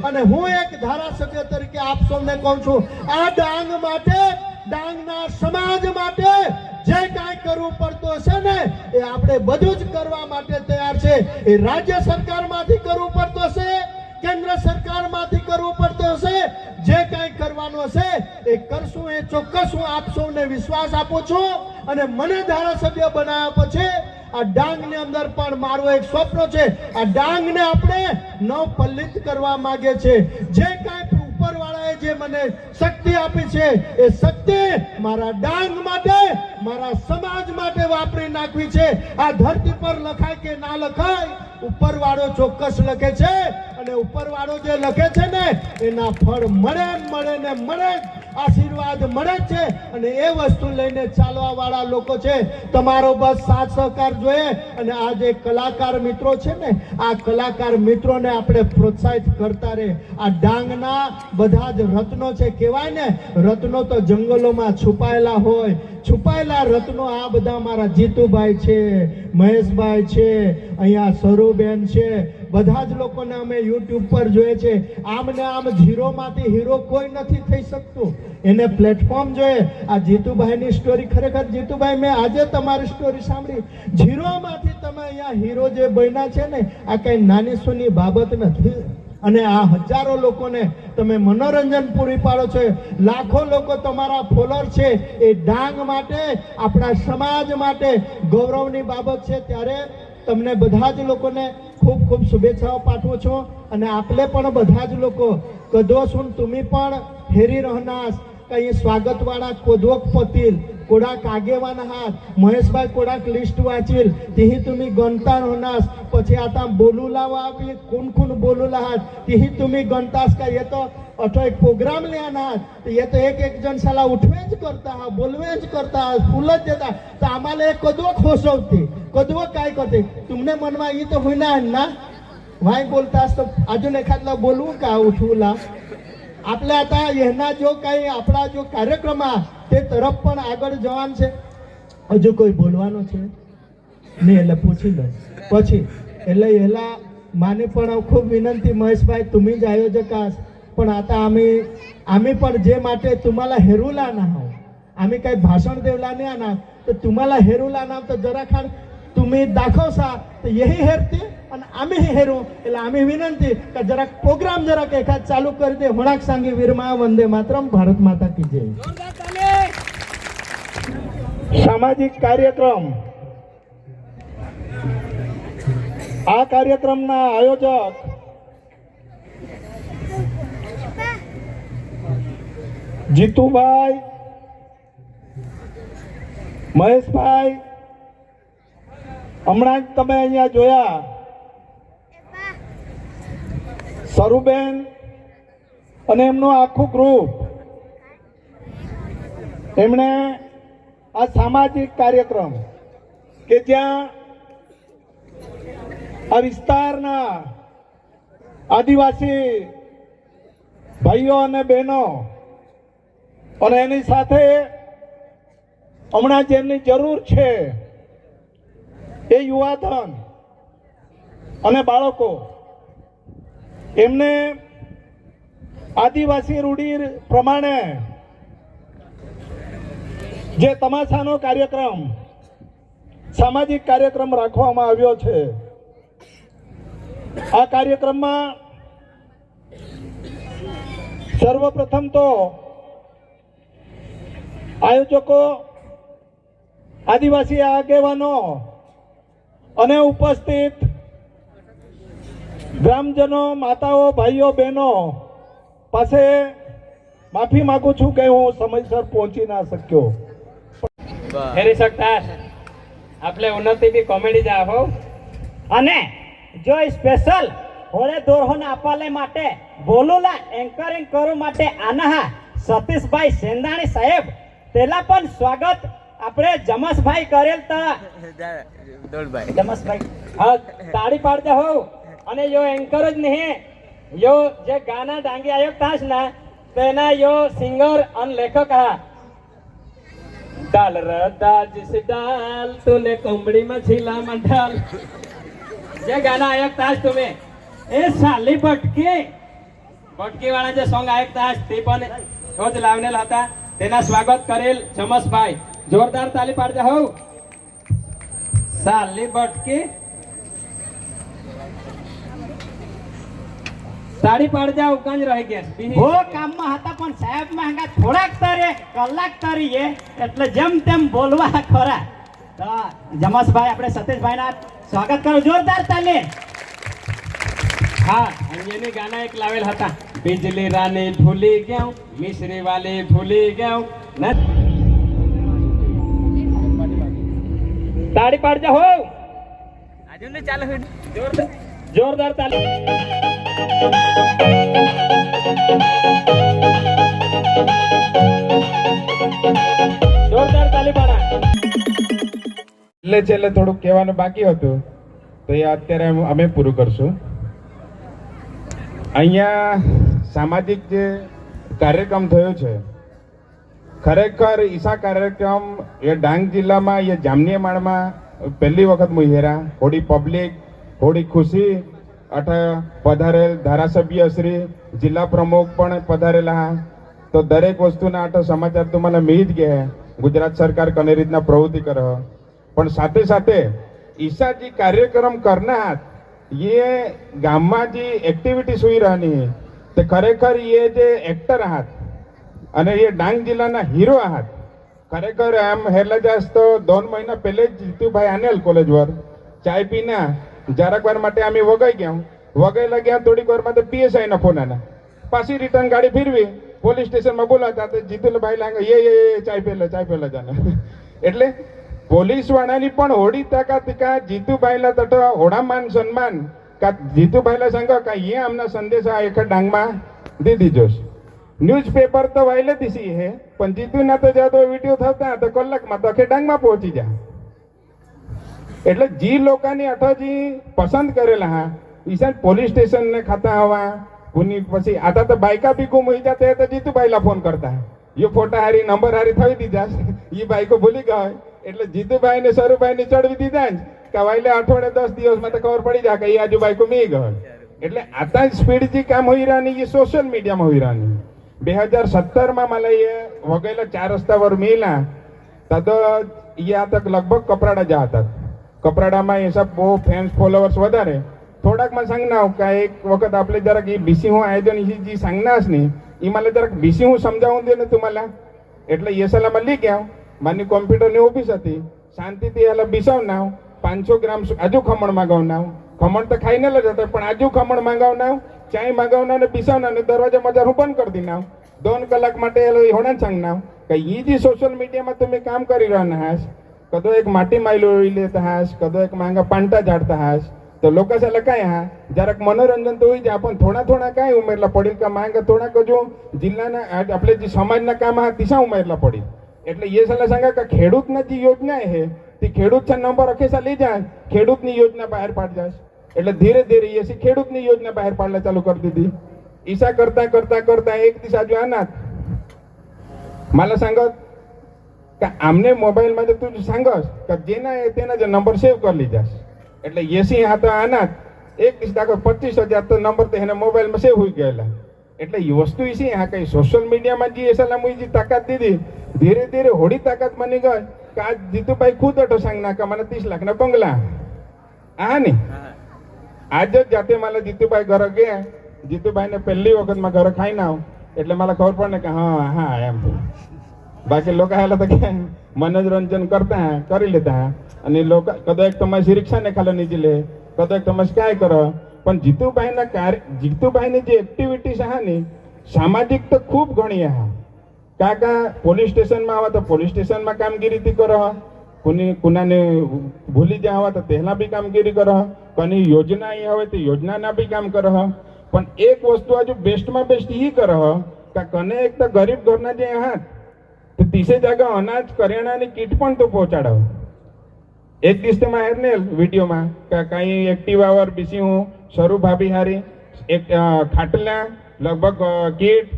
અને હું એક ધારાસભ્ય તરીકે આપ સૌને કહું છું, આ ડાંગ માટે, ડાંગના સમાજ માટે જે કાંઈ કરવું પડતું હશે ને એ આપણે બધું જ કરવા માટે તૈયાર છે. એ રાજ્ય સરકારમાંથી કરવું પડતું હશે, કેન્દ્ર સરકારમાંથી કરવું પડતું હશે, જે કાંઈ કરવાનું હશે એ કરશું. એ ચોક્કસ હું આપ સૌને વિશ્વાસ આપું છું. અને મને ધારાસભ્ય બનાવ્યા પછી આ ડાંગની અંદર પણ મારું એક સ્વપ્ન છે, આ ડાંગને આપણે નવપલ્લિત કરવા માંગે છે. જે કાંઈ ઉપરવાળાએ જે મને શક્તિ આપી છે એ શક્તિ મારા ડાંગ માટે, મારા સમાજ માટે વાપરી નાખવી છે. આ ધરતી પર લખાય કે ના લખાય, ઉપરવાળો ચોક્કસ લખે છે. અને ઉપરવાળો જે લખે છે ને એના ફળ મળે ને મળે, આશીર્વાદ મળે છે. અને એ વસ્તુ લઈને ચાલવા વાળા લોકો છે. તમારો બસ સાથ સહકાર જોઈએ. અને આ જે કલાકાર મિત્રો છે ને, આ કલાકાર મિત્રોને આપણે પ્રોત્સાહિત કરતા રહે. આ ડાંગના બધા જ રત્નો છે, કહેવાય ને રત્નો તો જંગલોમાં છુપાયેલા હોય. છુપાયેલા રત્નો આ બધા મારા જીતુભાઈ છે, મહેશભાઈ છે, અહીંયા સરુબેન છે, બધા જ લોકોને અમે યુટ્યુબ પર જોઈએ છે. આમ ને આમ ઝીરોમાંથી હીરો કોઈ નથી થઈ શકતું, એને પ્લેટફોર્મ જોઈએ. આ જીતુભાઈની સ્ટોરી, ખરેખર જીતુભાઈ મેં આજે તમારી સ્ટોરી સાંભળી. ઝીરોમાંથી તમે અહીંયા હીરો જે બન્યા છે ને, આ કઈ નાની સૂની બાબત નથી. અને આ હજારો લોકોને તમે મનોરંજન પૂરી પાડો છો. લાખો લોકો તમારા ફોલોઅર છે. એ ડાંગ માટે, આપણા સમાજ માટે ગૌરવની બાબત છે. ત્યારે તમને બધા જ લોકોને ખૂબ ખૂબ શુભેચ્છાઓ પાઠવું છું. અને આપણે પણ બધા જ લોકો કદો સુન તુમી પણ ફેરી રહનાસ, કઈ સ્વાગત વાળા કોદવક પतील, कोडाक आगेवान आहात. महेशभाई कोडाक लिस्ट वाचील तीही तुम्ही गणता होनास. પછી आता बोलू लावा आम्ही कोण कोण बोलू आहात तीही तुम्ही गणतास का. येतो अठो एक प्रोग्राम लेना तो येतो एक जण साला उठवेच करता हा, बोलवेच करता, फुलच देता. तर आम्हाला एक कदवक होसवते. कदवक काय करते तुमने मनवा ये तो होईना ना वाय बोलतास. तो अजून एखादला बोलवू का उठवूला. आपल्या आता ह्यांना जो काही आपला जो कार्यक्रम आहे તે તરફ પણ આગળ જવાનું છે. હજુ કોઈ બોલવાનું છે નહીં એટલે પૂછી લો પછી. એટલે એલા માને પણ ખૂબ વિનંતી, મહેશભાઈ तुम्ही જ आयोजक आहात. पण आता आम्ही पण जे माटे तुम्हाला हेरूला ना हो, आम्ही काही भाषण देवला नाही ना, तर तुम्हाला हेरूला ना तर जरा खान तुम्ही दाखवसा तर यही हेरते आणि आम्ही हेरू. એટલે आम्ही विनंती का जरा प्रोग्राम जरा एखाद चालू कर दे. होणाक सांगे वीरमा वंदे मातरम, भारत माता की जय. सामाजिक कार्यक्रम, આ કાર્યક્રમના આયોજક જીતુભાઈ, મહેશભાઈ, હમણાં જ તમે અહીંયા જોયા સરુબેન અને એમનું આખું ગ્રુપ. એમણે આ સામાજિક કાર્યક્રમ કે જ્યાં આ વિસ્તારના આદિવાસી ભાઈઓ અને બહેનો અને એની સાથે હમણાં જેમની જરૂર છે એ યુવાધન અને બાળકો, એમને આદિવાસી રૂઢિ પ્રમાણે જે તમાશાનો કાર્યક્રમ, સામાજિક કાર્યક્રમ રાખવામાં આવ્યો છે. આ કાર્યક્રમમાં સર્વપ્રથમ તો આયોજકો, આદિવાસી આગેવાનો અને ઉપસ્થિત ગ્રામજનો, માતાઓ, ભાઈઓ, બહેનો પાસે માફી માંગુ છું કે હું સમયસર પહોંચી ના શક્યો. ફેરી શકતા આપણે ઉન્નતિ બી કોમેડી જા હો. અને જો સ્પેશિયલ હોળે દોરહોને આપાલે માટે બોલુલા એન્કરિંગ કરું માટે આના સતીશભાઈ સેંદાણી સાહેબ તેલા પણ સ્વાગત આપણે જમસભાઈ કરેલ તા જમસભાઈ હા તાળી પાડતે હો. અને યો એન્કર જ નહીં, યો જે ગાના ડાંગી આયોગ તાસ ના તેના યો સિંગર અને લેખક હા. डाल रदा जिस डाल तूने कोंबड़ी में छिला मंडाल. ये गाना आया ताज तुम्हें ए साली भटके ભટકીવાળા જે સોંગ આયકતા હશે તે પણ રોજ લાવનેલ હતા. તેના સ્વાગત કરેલ ચમસભાઈ, જોરદાર તાલી પાડજે હો. સાલી ભટકી તાળી પાડજા, ઉકાંજ રહી ગયા. બહુ કામમાં હતા પણ સાહેબ માંગા થોડાક તરે કલાક તરીએ એટલે જેમ તેમ બોલવા ખરા. તો જમસભાઈ આપણે સતીશભાઈના સ્વાગત કરો, જોરદાર તાલી. હા, અહીંયાની ગાના એક લાવેલ હતા, બિજલી રાની ભૂલી ગયો, મિશ્રી વાલી ભૂલી ગયો. તાળી પાડજા હો. આજુ ને ચાલે જોરદાર જોરદાર તાળી. જોરદાર તાલી પાડા. છેલ્લે થોડુંક કહેવાનું બાકી હતું તો એ અત્યારે અમે પૂરું કરશું. અહીંયા સામાજિક જે કાર્યક્રમ થયો છે, ખરેખર ઈસા કાર્યક્રમ એ ડાંગ જિલ્લામાં એ જામનીમાળમાં પહેલી વખત મુહેરા થોડી પબ્લિક થોડી ખુશી અઠ પધારેલ ધારાસભ્ય શ્રી જિલ્લા પ્રમુખ પણ પધારેલા. તો દરેક વસ્તુના આઠ સમાચાર તો મને મિલી જ ગયા. ગુજરાત સરકાર કને રીતના પ્રવૃત્તિ કરે પણ સાથે સાથે ઈસાજી કાર્યક્રમ કરનાર ये ગામમાં જે એક્ટિવિટી સુઈ રહી તે ખરેખર એ જે એક્ટર આહાત અને એ ડાંગ જિલ્લાના હીરો આહાત. ખરેખર એમ હેરલા જાસ તો 2 મહિના પહેલે જ જીતુભાઈ આનેલ કોલેજ વર ચાય પીના જરાક વાર માટે અમે વગાયેલા ગયા થોડીક વારમાં તો પીએસઆઈ ના ફોન આના પાછી રિટર્ન ગાડી ફેરવી પોલીસ સ્ટેશનમાં બોલાતા તો જીતુભાઈ લાગે એ ચાય પેલા જાને એટલે પોલીસ વાળાની પણ હોડી તાકાત કા જીતુભાઈલા તટ હોડા માન સન્માન કા જીતુભાઈલા સંગ કા ये हमना संदेशा एक डांगमा दे दीजोस. ન્યૂઝપેપર તો વાયલે દીસી હે પણ જીતુના તો જાતો વિડિયો થતા તો કલાકમાં તો કે ડાંગમાં પહોંચી જા. એટલે જી લોકોની અઠોજી પસંદ કરેલા હા ઈશાન પોલીસ સ્ટેશન ને ખાતા હવા પુની પછી આતા તો બાઈકા બી ગુમ હોઈ જાતે તો જીતુભાઈલા ફોન કરતા ये ફોટા હારી નંબર હારી થઈ દીધા એ બાઈકો ભૂલી ગયા એટલે જીતુભાઈ ને સરુભાઈ ને ચડવી દીધા જ કવાયલે અઠવાડિયે 10 દિવસમાં તો ખબર પડી જાય કે એ આજુબાઈકો મી ગયો. એટલે આતા સ્પીડ જે કામ હોઈ રાની એ સોશિયલ મીડિયામાં હોઈ રાની. 2017 માં મને એ વગેલા 4 રસ્તા પર મિલા તદ એ આ તક લગભગ કપરાડા જા હતા. કપરાડામાં એ સબ બહુ ફેન્સ ફોલોવર્સ વધારે થોડાકમાં सांगना का एक वखत आपले જરાક એ બીસી હું આયોજન जी सांगनास नहीं એ મને જરાક બીસી હું સમજાવું દે ને तुम्हाला એટલે એ સલામાં લઈ ગયા. મારી કોમ્પ્યુટરની ઓફિસ હતી શાંતિથી એટલે બિસાવનાવ 500 ગ્રામ આજુ ખમણ માગવનાવ. ખમણ તો ખાઈને જ હતા પણ આજુ ખમણ માગવનાવ ચાય માગવનાવ ને બિસાવનાવ ને દરવાજા મજાર હું બંધ કરી દીનાવ 2 કલાક માટે હોણા सांगनाव કે એ જે સોશિયલ મીડિયામાં તમે કામ કરી રહ્યા હાસ કદો એક માટી માયલો લેતા હાસ કદો એક માંગા પાંટા ઝાડતા હાસ તો લોકો से લખાય હા જરાક મનોરંજન તો હોય જાય પણ થોડા કાંઈ ઉમેરલા પડી કે માંગ થોડાક હજુ જિલ્લાના આપણે જે સમાજના કામ હા તીસા ઉમેરલા પડી. એટલે એ સલાહ सांगा કે ખેડૂતના જે યોજના હે તે ખેડૂત છે નંબર અખેસા લઈ જાય ખેડૂતની યોજના બહાર પાડી જાય. એટલે ધીરે ધીરે એ ખેડૂતની યોજના બહાર પાડલા ચાલુ કરી દીધી. ઈસા કરતા એક દિવસ આજુ આના मला सांगत કે આમને મોબાઈલમાં જો તું सांगस કે જેના તેના જે નંબર સેવ કરી લીધાસ એટલે 80 હતા આના એક દિવસ દાખલ 25,000 તો નંબર તો એને મોબાઈલમાં સેવ હોઈ ગયેલા. એટલે એ વસ્તુ છે હા કઈ સોશિયલ મીડિયામાં જે સલામ જે તાકાત દીધી ધીરે ધીરે હોડી તાકાત બની ગઈ કે આજ જીતુભાઈ ખુદ અટો सांगना કે મને 30 લાખના બંગલા હા ને આજ જ જાતે મને જીતુભાઈ ઘરે ગયા. જીતુભાઈને પહેલી વખતમાં ઘરે ખાઈને આવ એટલે મને ખબર પડે કે હા એમ. બાકી લોકો હાલ તો કે મનોરંજન કરતા કરી લેતા અને લોકો કદો એક તમારી રિક્ષાને ખાલી નીચે લે કદો એક તમે કાંઈ કરો પણ જીતુભાઈની જે એક્ટિવિટી છે હા ને સામાજિક તો ખૂબ ઘણી હા. કાકા પોલીસ સ્ટેશનમાં આવા તો પોલીસ સ્ટેશનમાં કામગીરી કરો કુનાને ભૂલી જાય આવા તો તેના બી કામગીરી કરો કોની યોજના અહીં આવે તો યોજનાના બી કામ કરો. પણ એક વસ્તુ હજુ બેસ્ટમાં બેસ્ટ એ કરો કે કને એક તો ગરીબ ઘરના જે હા તો 30 જગા અનાજ કરિયાણાની કીટ પણ તો પહોંચાડો. એક દિવસ તેમાં હેરને વિડીયોમાં કે કઈ એક્ટિવા વર બીસી હું શરૂ ભાભી હારી એક ખાટલા લગભગ કીટ